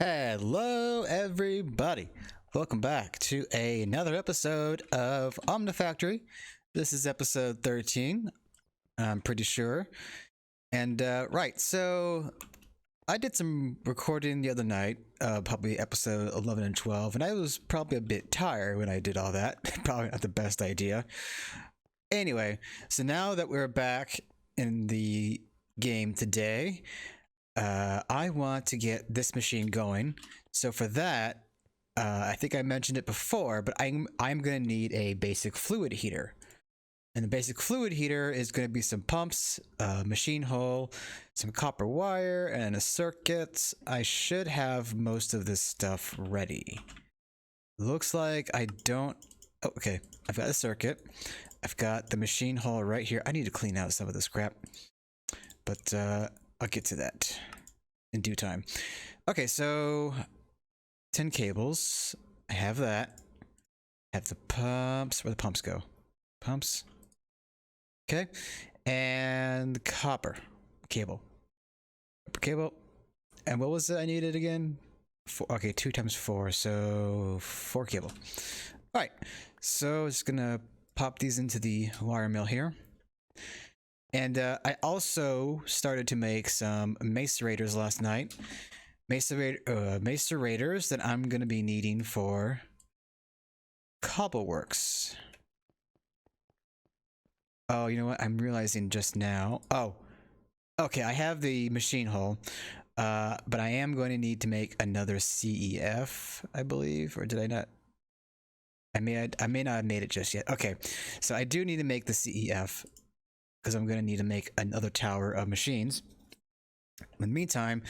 Hello, everybody. Welcome back to another episode of Omnifactory. This is episode 13, I'm pretty sure. And, right, so I did some recording the other night, probably episode 11 and 12, and I was probably a bit tired when I did all that. Probably not the best idea. Anyway, so now that we're back in the game today, I want to get this machine going. So for that, I think I mentioned it before, but I'm going to need a basic fluid heater. And the basic fluid heater is going to be some pumps, a machine hull, some copper wire, and a circuit. I should have most of this stuff ready. Looks like I don't... Oh, okay. I've got a circuit. I've got the machine hull right here. I need to clean out some of this crap. But, I'll get to that in due time. Okay, so 10 cables. I have that. I have the pumps. Where the pumps go? Pumps. Okay. And copper cable. Copper cable. And what was it I needed again? Okay, 2 times 4, so 4 cable. All right, so just gonna pop these into the wire mill here. And I also started to make some macerators last night. Macerators that I'm going to be needing for Cobbleworks. Oh, you know what? I'm realizing just now. Oh, okay. I have the machine hull, but I am going to need to make another CEF, I believe, or did I not? I may not have made it just yet. Okay, so I do need to make the CEF, because I'm going to need to make another tower of machines. In the meantime,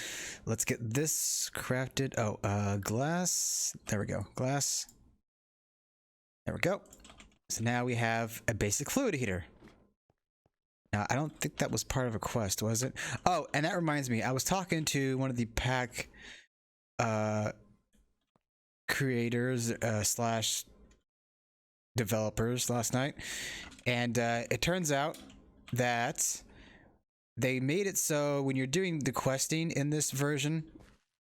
let's get this crafted. Oh, glass. There we go. Glass. There we go. So now we have a basic fluid heater. Now, I don't think that was part of a quest, was it? Oh, and that reminds me. I was talking to one of the pack creators slash developers last night. And it turns out that they made it so when you're doing the questing in this version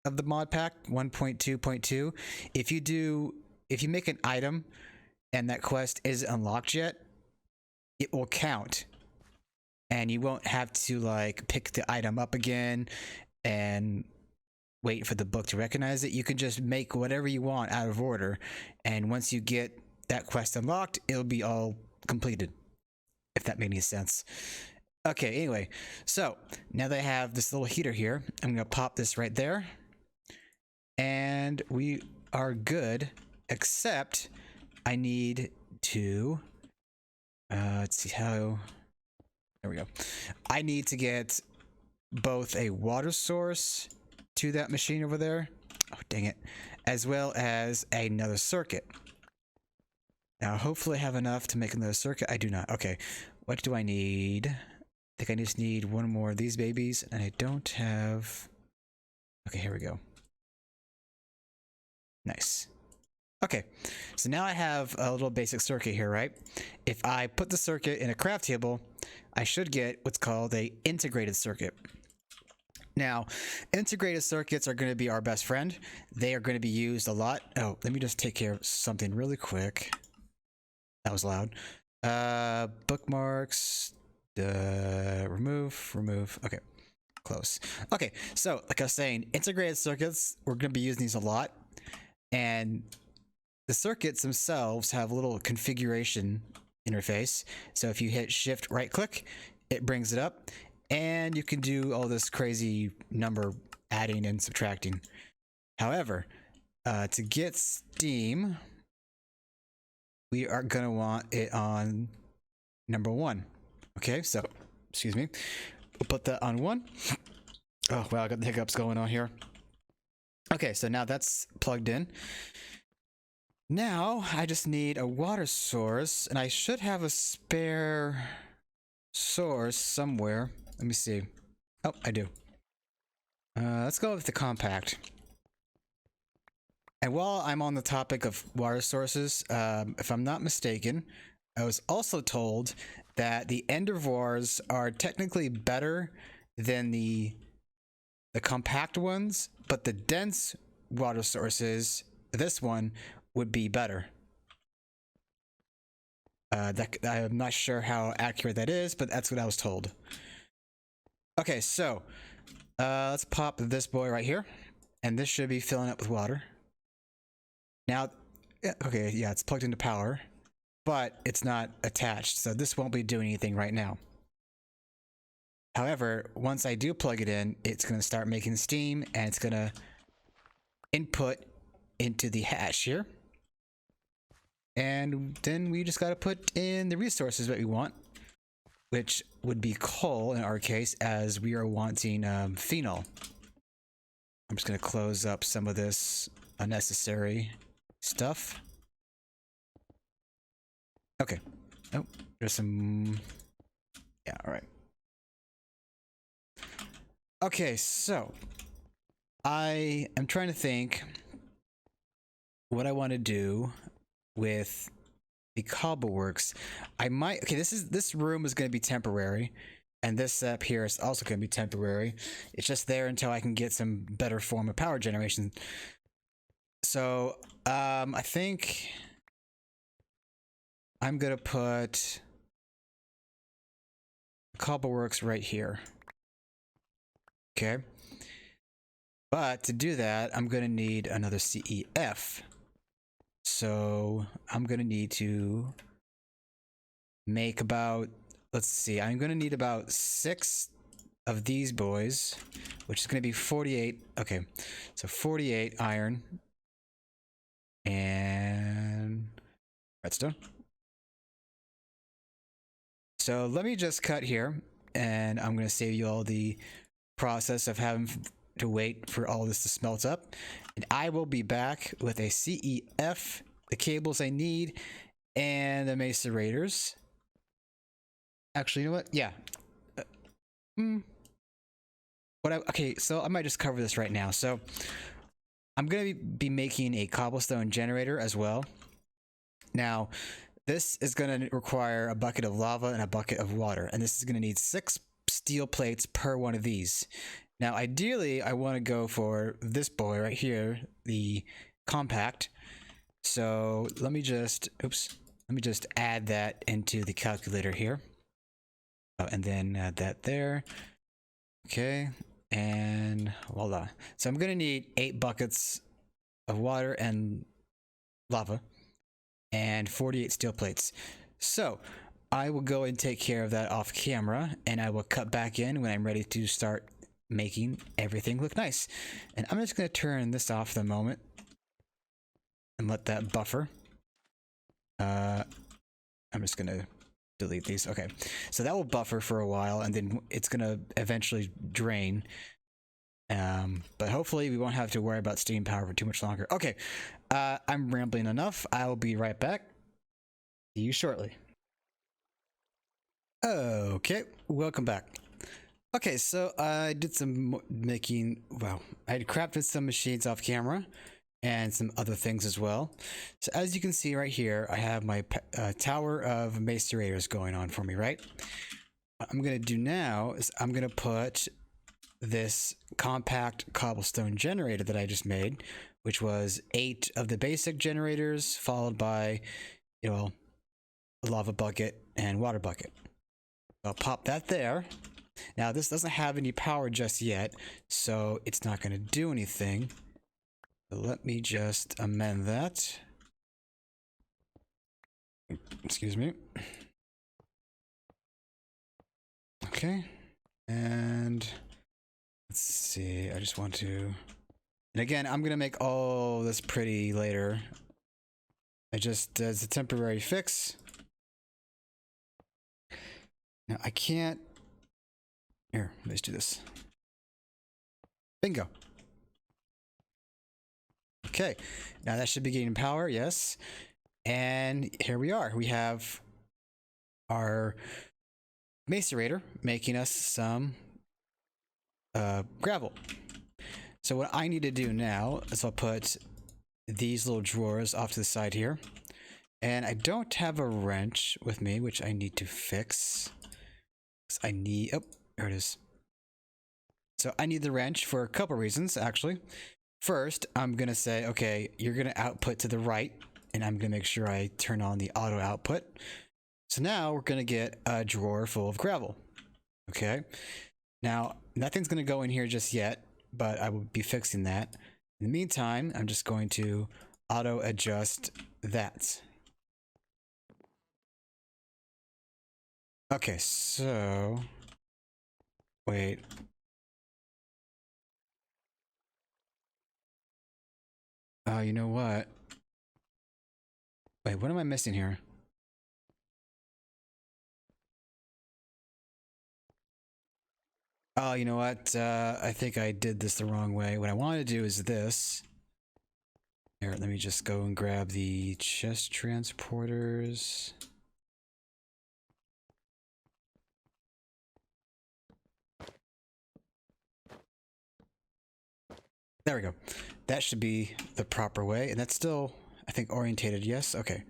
of the mod pack 1.2.2, if you make an item and that quest isn't unlocked yet, it will count and you won't have to like pick the item up again and wait for the book to recognize it. You can just make whatever you want out of order, and once you get that quest unlocked, it'll be all completed, if that made any sense. Okay, anyway, so now that I have this little heater here, I'm gonna pop this right there, and we are good, except I need to, let's see how, there we go. I need to get both a water source to that machine over there, oh dang it, as well as another circuit. Now, hopefully I have enough to make another circuit. I do not. Okay. What do I need? I think I just need one more of these babies, and I don't have... Okay, here we go. Nice. Okay. So now I have a little basic circuit here, right? If I put the circuit in a craft table, I should get what's called a integrated circuit. Now, integrated circuits are going to be our best friend. They are going to be used a lot. Oh, let me just take care of something really quick. That was loud. Bookmarks, remove. Okay, close. Okay, so like I was saying, integrated circuits, we're going to be using these a lot. And the circuits themselves have a little configuration interface. So if you hit shift right click, it brings it up. And you can do all this crazy number adding and subtracting. However, to get Steam, we are going to want it on number 1. Okay, so, excuse me. We'll put that on 1. Oh, wow, I got the hiccups going on here. Okay, so now that's plugged in. Now, I just need a water source, and I should have a spare source somewhere. Let me see. Oh, I do. Let's go with the compact. And while I'm on the topic of water sources, if I'm not mistaken, I was also told that the Endervors are technically better than the compact ones, but the dense water sources, this one would be better. I'm not sure how accurate that is, but that's what I was told. Okay, so let's pop this boy right here, and this should be filling up with water. Now, okay, yeah, it's plugged into power, but it's not attached, so this won't be doing anything right now. However, once I do plug it in, it's going to start making steam, and it's going to input into the hash here. And then we just got to put in the resources that we want, which would be coal in our case, as we are wanting phenol. I'm just going to close up some of this unnecessary stuff. Okay. Oh, there's some... Yeah, all right. Okay, so I am trying to think what I want to do with the Cobbleworks. I might... Okay, this room is going to be temporary, and this up here is also going to be temporary. It's just there until I can get some better form of power generation. So, I think I'm going to put Cobbleworks right here. Okay. But to do that, I'm going to need another CEF. So I'm going to need to make about, let's see, I'm going to need about 6 of these boys, which is going to be 48. Okay. So 48 iron and redstone. So let me just cut here, and I'm going to save you all the process of having to wait for all this to smelt up, and I will be back with a CEF, the cables I need, and the macerators. Actually, you know what? Yeah. Okay, so I might just cover this right now. So I'm going to be making a cobblestone generator as well. Now, this is going to require a bucket of lava and a bucket of water, and this is going to need 6 steel plates per one of these. Now, ideally, I want to go for this boy right here, the compact. So let me just, add that into the calculator here. Oh, and then add that there. Okay, and voila. So I'm going to need 8 buckets of water and lava and 48 steel plates. So I will go and take care of that off camera, and I will cut back in when I'm ready to start making everything look nice. And I'm just going to turn this off for the moment and let that buffer. I'm just going to delete these. Okay, so that will buffer for a while, and then it's going to eventually drain. But hopefully we won't have to worry about steam power for too much longer. Okay, I'm rambling enough. I'll be right back. See you shortly. Okay, welcome back. Okay, so I did some making, well, I had crafted some machines off camera and some other things as well. So as you can see right here, I have my tower of macerators going on for me, right? What I'm going to do now is I'm going to put this compact cobblestone generator that I just made, which was 8 of the basic generators, followed by, you know, a lava bucket and water bucket. I'll pop that there. Now, this doesn't have any power just yet, so it's not going to do anything. So let me just amend that. Excuse me. Okay. And let's see. I just want to... And again, I'm going to make all this pretty later. I just, as a temporary fix. Now, I can't... Here, let's do this. Bingo. Okay, now that should be getting power, yes. And here we are. We have our macerator making us some gravel. So what I need to do now is I'll put these little drawers off to the side here. And I don't have a wrench with me, which I need to fix. I need... Oh, there it is. So I need the wrench for a couple reasons, actually. first, I'm going to say, okay, you're going to output to the right, and I'm going to make sure I turn on the auto output. So now we're going to get a drawer full of gravel. Okay. Now, nothing's going to go in here just yet, but I will be fixing that. In the meantime, I'm just going to auto adjust that. Okay, so wait. Oh, you know what? Wait, what am I missing here? Oh, you know what? I think I did this the wrong way. What I want to do is this. Here, let me just go and grab the chest transporters. There we go. That should be the proper way. And that's still, I think, orientated. Yes. Okay.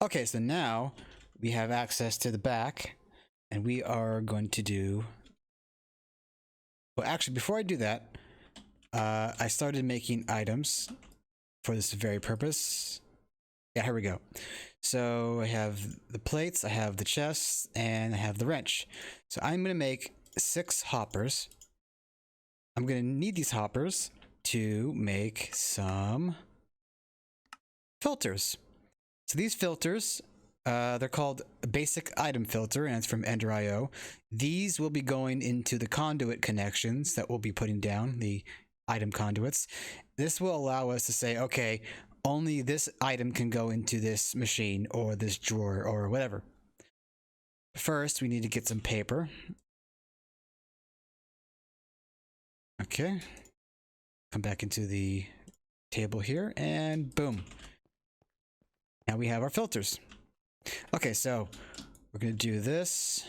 Okay. So now we have access to the back, and we are going to do. Well, actually, before I do that, I started making items for this very purpose. Yeah, here we go. So I have the plates, I have the chests, and I have the wrench. So I'm going to make 6 hoppers. I'm going to need these hoppers to make some filters. So these filters, they're called basic item filter, and it's from Ender.io. These will be going into the conduit connections that we'll be putting down, the item conduits. This will allow us to say, okay, only this item can go into this machine or this drawer or whatever. First, we need to get some paper. Okay. Come back into the table here, and boom. Now we have our filters. Okay, so we're going to do this,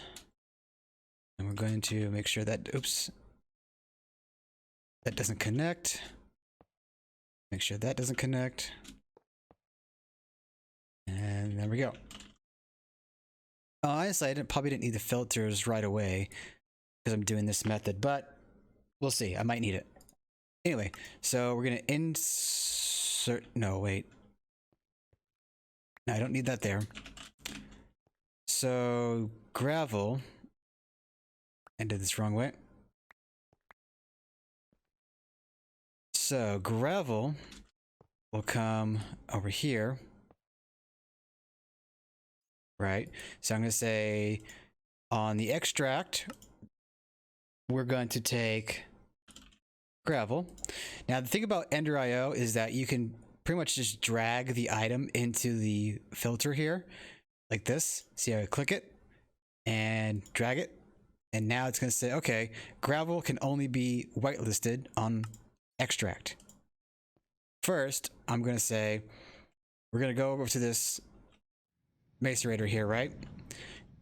and we're going to make sure that, oops, that doesn't connect. Make sure that doesn't connect. And there we go. Honestly, probably didn't need the filters right away because I'm doing this method, but we'll see. I might need it. Anyway, so we're going to insert, no, wait. No, I don't need that there. So gravel, I did this wrong way. So gravel will come over here. Right. So I'm going to say on the extract, we're going to take gravel. Now, the thing about Ender.io is that you can pretty much just drag the item into the filter here like this. See how I click it and drag it? And now it's going to say, okay, gravel can only be whitelisted on extract. First, I'm going to say, we're going to go over to this macerator here, right?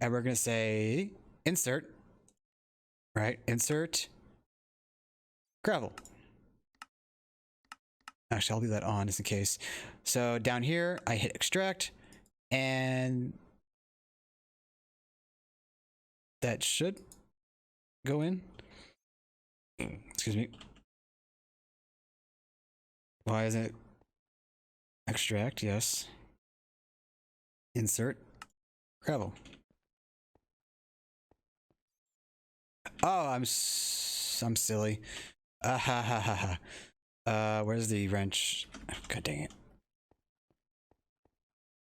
And we're going to say insert, right? Insert gravel. Actually, I'll leave that on just in case. So down here, I hit extract, and that should go in. Excuse me. Why isn't it extract? Yes. Insert gravel. Oh, I'm silly. Ha ha ha ha. Where's the wrench? God dang it.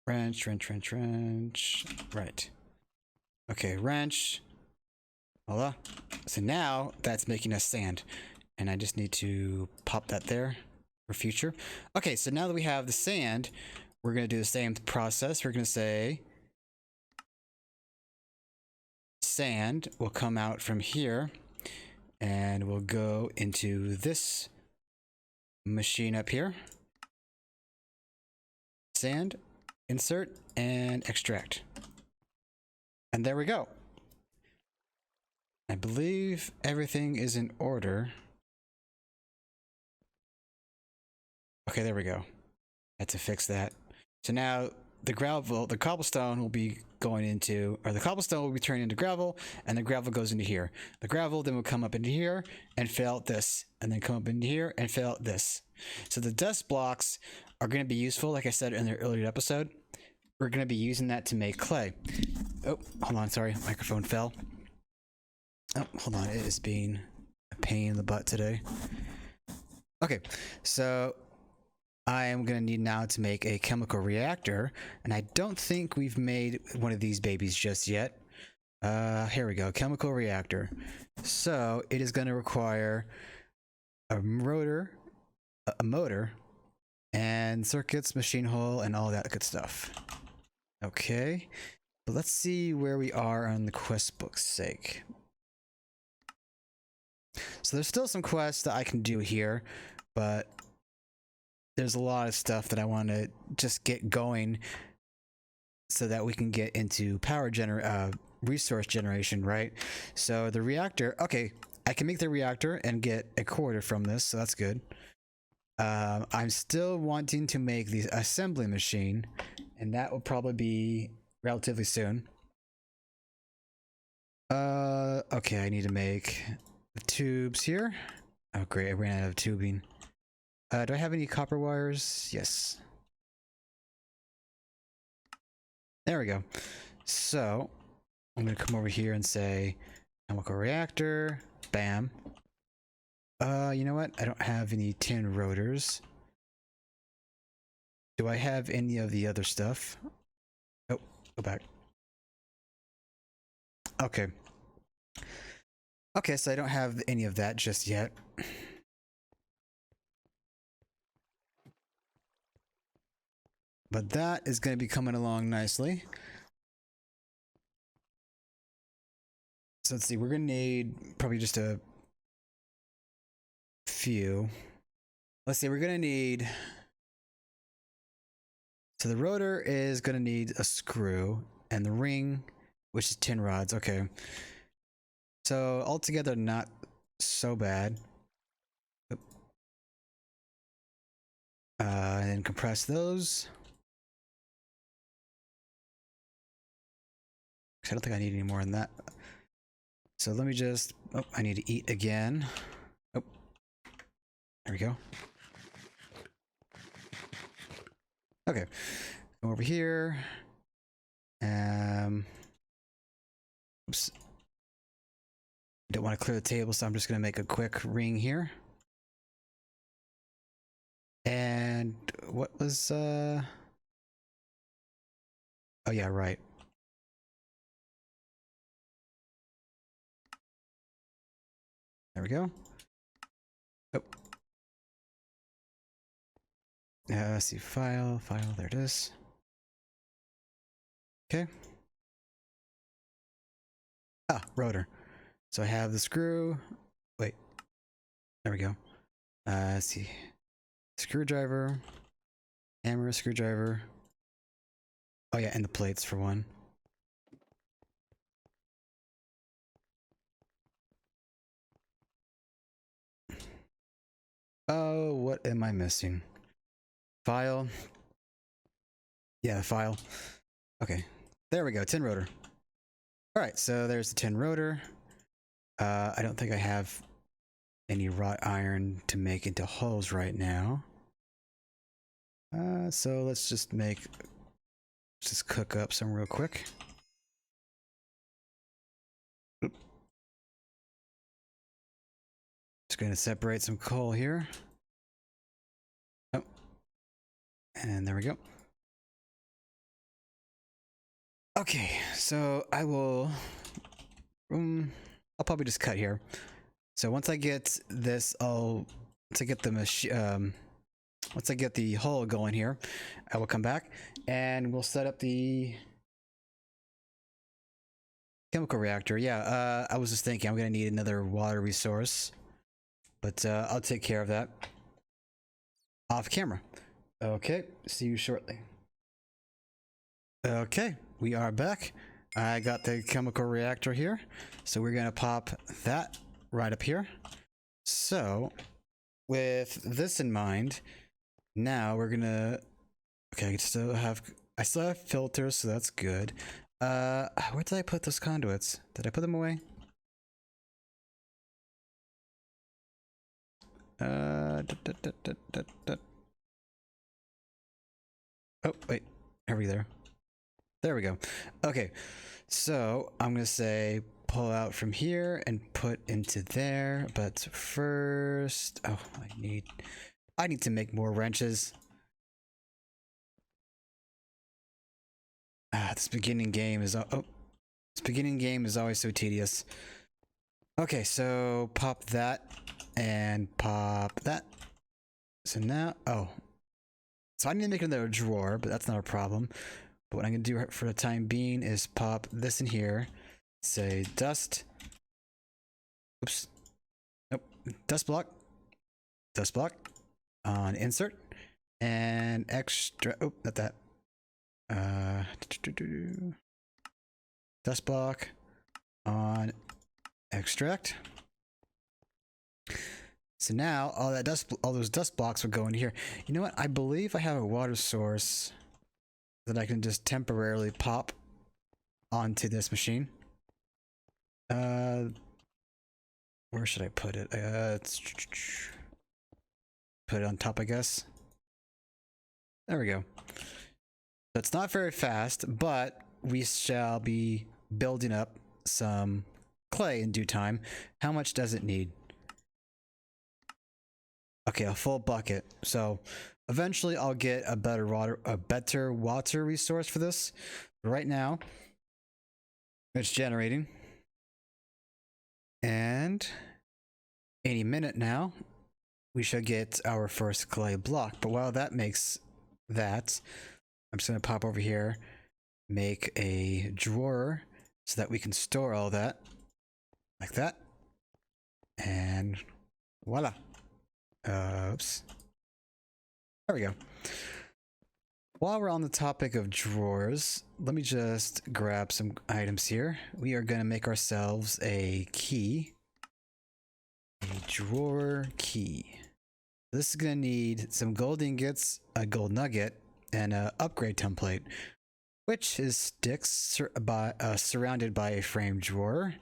Wrench. Right. Okay, wrench. Voila. So now that's making us sand. And I just need to pop that there for future. Okay, so now that we have the sand, we're going to do the same process. We're going to say sand will come out from here and we'll go into this machine up here. Sand, insert, and extract. And there we go. I believe everything is in order. Okay, there we go. I had to fix that. So now the gravel, the cobblestone will be going into, or the cobblestone will be turned into gravel, and the gravel goes into here. The gravel then will come up into here and fill out this, and then come up into here and fill out this. So the dust blocks are going to be useful, like I said in the earlier episode. We're going to be using that to make clay. Oh, hold on, sorry, microphone fell. Oh, hold on, it is being a pain in the butt today. Okay, so I am going to need now to make a chemical reactor, and I don't think we've made one of these babies just yet. Here we go, chemical reactor. So it is going to require a motor, and circuits, machine hull, and all that good stuff. Okay, but let's see where we are on the quest book's sake. So there's still some quests that I can do here, but there's a lot of stuff that I want to just get going so that we can get into resource generation, right? So the reactor, okay, I can make the reactor and get a quarter from this, so that's good. I'm still wanting to make the assembly machine, and that will probably be relatively soon. Okay, I need to make the tubes here. Oh great, I ran out of tubing. Do I have any copper wires? Yes. There we go. So I'm gonna come over here and say chemical reactor, bam. You know what? I don't have any tin rotors. Do I have any of the other stuff? Oh, go back. Okay. Okay, so I don't have any of that just yet. But that is going to be coming along nicely. So let's see, we're going to need probably just a few. Let's see, we're going to need... So the rotor is going to need a screw, and the ring, which is tin rods. Okay. So altogether, not so bad. And then compress those. I don't think I need any more than that. So let me just... Oh, I need to eat again. Oh, there we go. Okay, go over here. Oops. Don't want to clear the table, so I'm just going to make a quick ring here. And what was... Oh yeah, right. There we go. Oh. Let's see, file, there it is. Okay. Ah, rotor. So I have the screw. Wait. There we go. Let's see. Screwdriver. Hammer, screwdriver. Oh yeah, and the plates for one. Oh, what am I missing? File. Yeah, file. Okay. There we go, tin rotor. Alright, so there's the tin rotor. I don't think I have any wrought iron to make into hulls right now. So let's just cook up some real quick. Oop. Just going to separate some coal here. Oh. And there we go. Okay, so I will... I'll probably just cut here. So once I get this, once I get the hull going here, I will come back and we'll set up the chemical reactor. Yeah, I was just thinking I'm gonna need another water resource, but I'll take care of that off camera. Okay, see you shortly. Okay, we are back. I got the chemical reactor here, so we're gonna pop that right up here. So with this in mind, now we're gonna... Okay, I still have filters, so that's good. Where did I put those conduits? Did I put them away? Oh, wait. Are we there? There we go. Okay. So I'm going to say pull out from here and put into there. But first, oh, I need to make more wrenches. This beginning game is always so tedious. Okay, so pop that and pop that. So now, so I need to make another drawer, but that's not a problem. But what I'm gonna do for the time being is pop this in here. Say dust. Oops. Nope. Dust block. Dust block. On insert. And extra. Oh, not that. Dust block on extract. So now all those dust blocks will go in here. You know what? I believe I have a water source that I can just temporarily pop onto this machine. Where should I put it? Put it on top, I guess. There we go. So it's not very fast, but we shall be building up some clay in due time. How much does it need? Okay, a full bucket. So eventually I'll get a better water resource for this. But right now, it's generating. And any minute now, we should get our first clay block. But while that makes that, I'm just going to pop over here, make a drawer so that we can store all that. Like that. And voila. Oops. There we go. While we're on the topic of drawers, let me just grab some items here. We are going to make ourselves a key. A drawer key. This is going to need some gold ingots, a gold nugget, and an upgrade template, which is sticks surrounded by a frame drawer.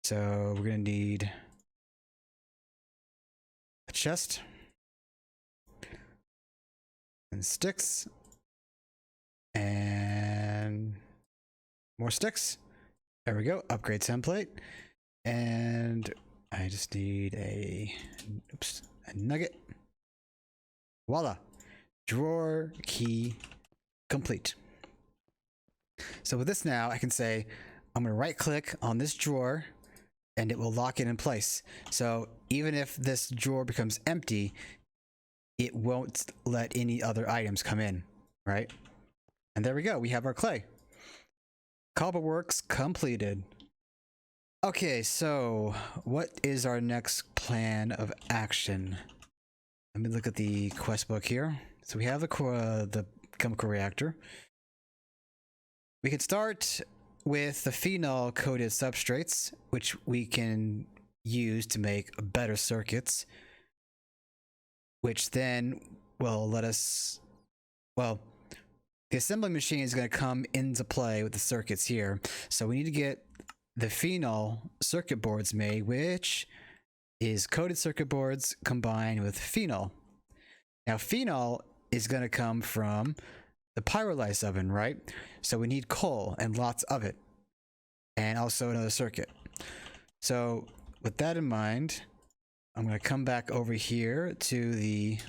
So we're going to need a chest and sticks and more sticks. There we go. Upgrade template. And I just need a nugget. Voila. Drawer key complete. So with this now, I can say I'm going to right click on this drawer and it will lock it in place. So even if this drawer becomes empty, it won't let any other items come in, right? And there we go. We have our clay. Cobbleworks completed. Okay, so what is our next plan of action? Let me look at the quest book here. So we have the chemical reactor. We can start with the phenol coated substrates, which we can use to make better circuits, which then will let us, well, the assembly machine is going to come into play with the circuits here. So we need to get the phenol circuit boards made, which is coated circuit boards combined with phenol. Now phenol is going to come from the pyrolysis oven, right? So we need coal and lots of it, and also another circuit. So with that in mind, I'm going to come back over here to the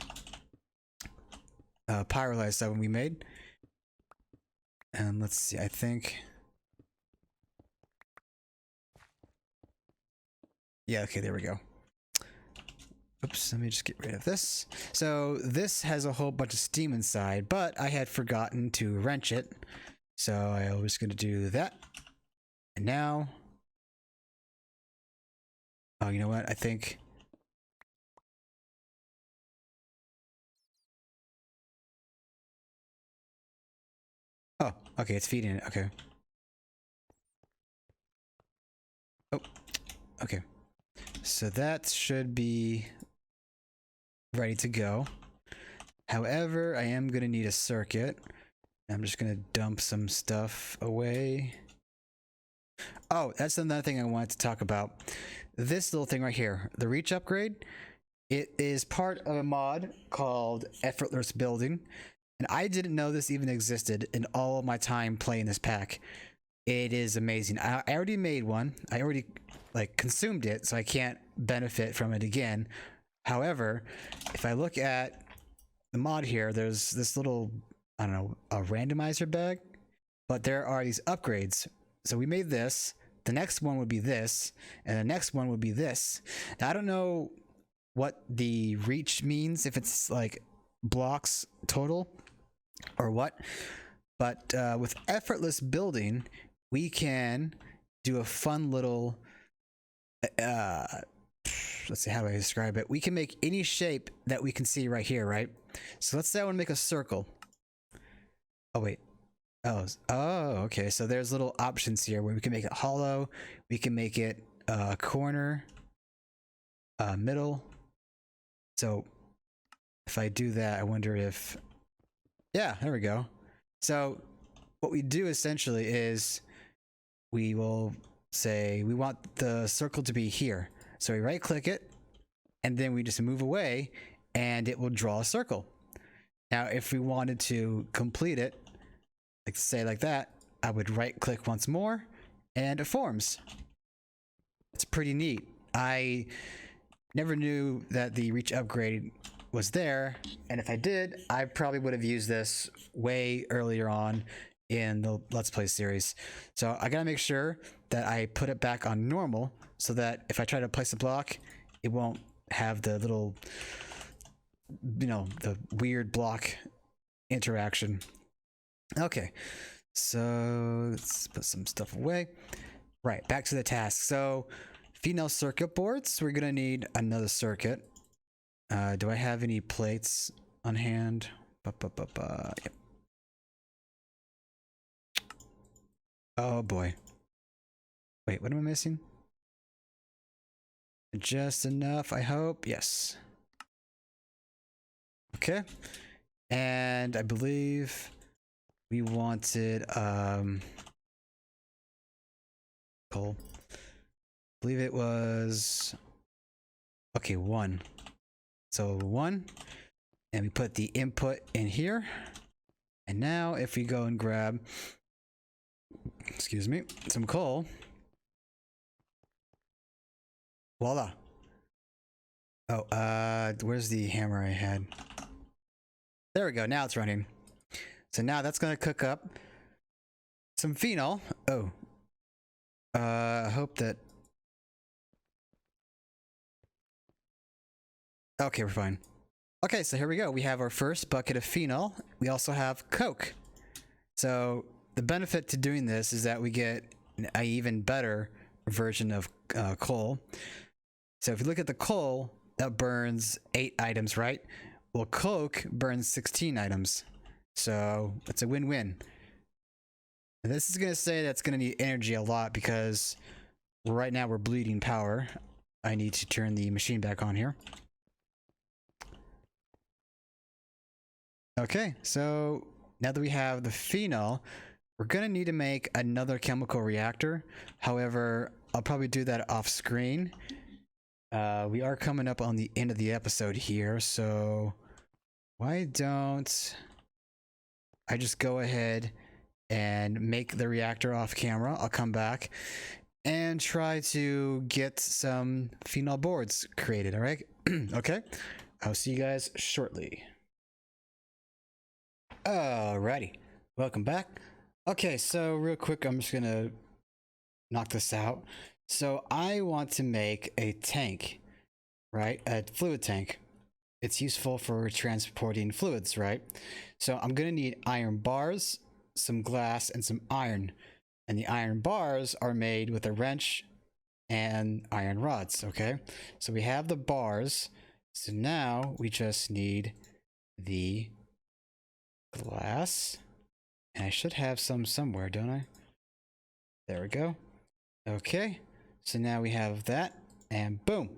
pyrolysis oven we made. And let's see, I think... Yeah, okay, there we go. Oops, let me just get rid of this. So this has a whole bunch of steam inside, but I had forgotten to wrench it. So I was going to do that. And now... Oh, you know what? I think... Oh, okay, it's feeding it. Okay. Oh, okay. So that should be ready to go. However, I am going to need a circuit. I'm just gonna dump some stuff away. Oh, that's another thing I wanted to talk about. This little thing right here, the reach upgrade, it is part of a mod called Effortless Building. And I didn't know this even existed in all of my time playing this pack. It is amazing. I already made one. I already like consumed it, so I can't benefit from it again. However, if I look at the mod here, there's this little, I don't know, a randomizer bag, but there are these upgrades. So we made this. The next one would be this, and the next one would be this. Now I don't know what the reach means, if it's like blocks total or what, but with Effortless Building, we can do a fun little let's see, how do I describe it? We can make any shape that we can see right here, right? So let's say I want to make a circle. Oh wait, oh okay, so there's little options here where we can make it hollow, we can make it corner, middle. So if I do that, I wonder if, yeah, there we go. So what we do essentially is we will say we want the circle to be here. So we right click it and then we just move away and it will draw a circle. Now, if we wanted to complete it, like say like that, I would right click once more and it forms. It's pretty neat. I never knew that the reach upgrade was there, and if I did, I probably would have used this way earlier on in the Let's Play series. So I gotta make sure that I put it back on normal so that if I try to place a block, it won't have the little, you know, the weird block interaction. Okay, so let's put some stuff away. Right, back to the task. So phenol circuit boards, we're gonna need another circuit. Do I have any plates on hand? Yep. Oh boy. Wait, what am I missing? Just enough, I hope. Yes. Okay. And I believe we wanted coal. I believe it was, okay, 1. So 1, and we put the input in here. And now if we go and grab, excuse me, some coal, voila. Oh, where's the hammer I had? There we go, now it's running. So now that's gonna cook up some phenol. Oh, I hope that, okay, we're fine. Okay, so here we go. We have our first bucket of phenol. We also have coke. So the benefit to doing this is that we get an even better version of coal. So if you look at the coal, that burns 8 items, right? Well, coke burns 16 items. So it's a win-win. And this is going to say that's going to need energy a lot because right now we're bleeding power. I need to turn the machine back on here. Okay, so now that we have the phenol, we're gonna need to make another chemical reactor. However, I'll probably do that off screen. We are coming up on the end of the episode here, so why don't I just go ahead and make the reactor off camera. I'll come back and try to get some phenol boards created, all right? Okay, I'll see you guys shortly. Alrighty, welcome back. Okay, so real quick, I'm just gonna knock this out. So I want to make a tank, right? A fluid tank. It's useful for transporting fluids, right? So I'm gonna need iron bars, some glass, and some iron. And the iron bars are made with a wrench and iron rods, okay? So we have the bars. So now we just need the glass, and I should have some somewhere, don't I? There we go. Okay, so now we have that, and boom,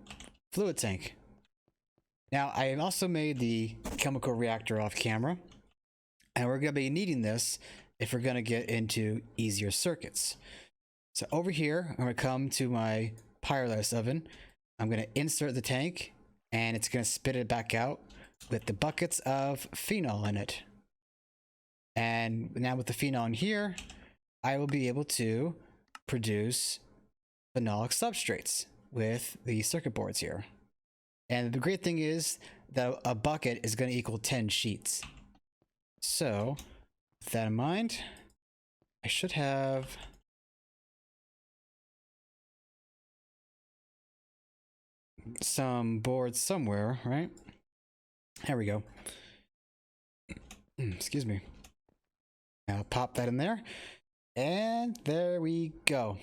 fluid tank. Now I also made the chemical reactor off camera. And we're going to be needing this if we're going to get into easier circuits. So over here, I'm going to come to my Pyrolysis oven. I'm going to insert the tank, and it's going to spit it back out with the buckets of phenol in it. And now with the phenol in here, I will be able to produce phenolic substrates with the circuit boards here. And the great thing is that a bucket is going to equal 10 sheets. So with that in mind, I should have some boards somewhere, right? There we go. Excuse me. I'll pop that in there. And there we go.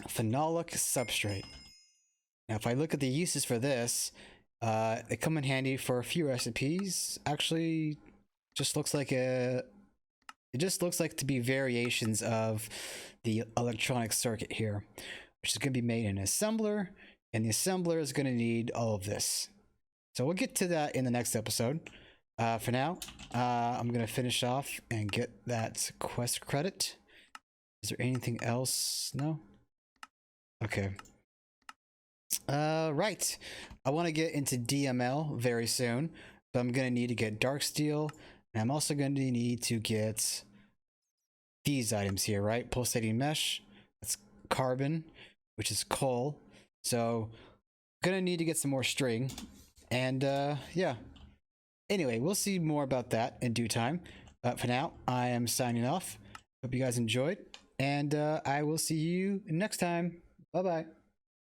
Phenolic substrate. Now, if I look at the uses for this, they come in handy for a few recipes. Actually, just looks like it just looks like to be variations of the electronic circuit here, which is going to be made in an assembler, and the assembler is going to need all of this. So we'll get to that in the next episode. For now, I'm going to finish off and get that quest credit. Is there anything else? No? Okay. Right. I want to get into DML very soon, but I'm going to need to get dark steel, and I'm also going to need to get these items here, right? Pulsating mesh, that's carbon, which is coal. So I'm going to need to get some more string, and yeah. Anyway, we'll see more about that in due time. But for now, I am signing off. Hope you guys enjoyed, and I will see you next time. Bye-bye.